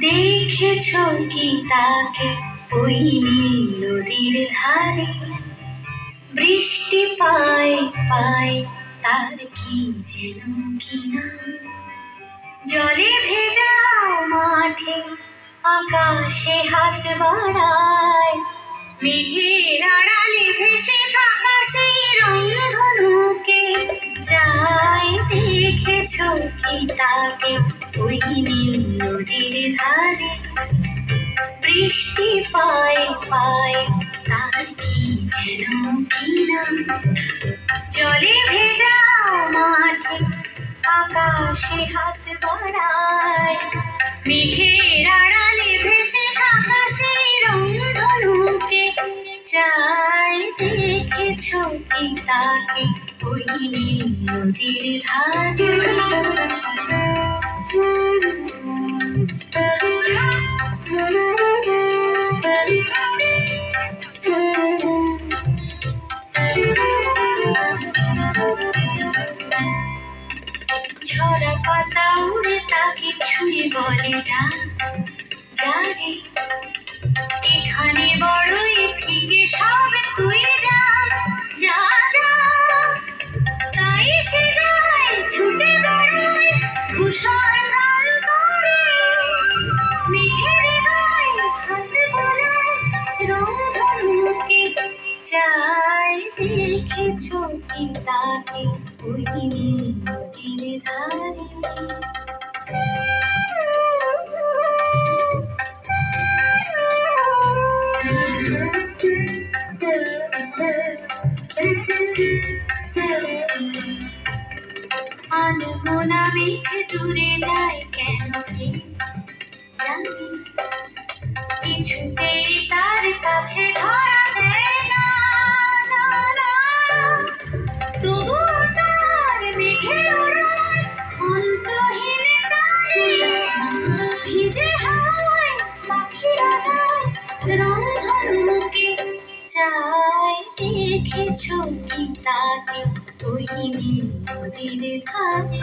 দেখেছো কি তাকে ওই নীল নদীর ধারে? বৃষ্টি পায় পায় তার কি যেন কি নাম। জলে ভেজা মাঠে আকাশে হাত বাড়ায়, মেঘের আড়ালে ভেসে থাকা সেই রংধনুকে যায়। দেখেছো কি তাকে ওই নীল নদীর ধারে? বৃষ্টি পায় পায় তার কি যেন কি নাম। জলে ভেজা মাঠে আকাশে হাত বাড়ায়, মেঘের আড়ালে ভেসে থাকা সেই রংধনুকে চায়। দেখেছো কি তাকে ওই নীল নদীর ধারে? ঝরা পাতা উড়ে তাকে ছুঁয়ে বলে যা যা রে, এখানে বড়ই ফিকে সব তুই যা যা যা। তাই সে যায় ছুটে বেড়ায় ধূসর প্রান্তরে, মেঘের গায়ে হাত বোলায় রংধনুকে চায়। দেখেছো কি তাকে ওই নীল নদীর ধারে? আনমনা মেঘ দূরে যায় কেন কে জানে, কিছুতেই তার কাছে ধরা দেয় না। তবুও তার মেঘের ওড়ায় অন্তহীন তারে, ভিজে হাওয়ায় পাখিরা গায় রংধনুকে চায়। দেখেছো কি তাকে ওই নীল নদীর ধারে?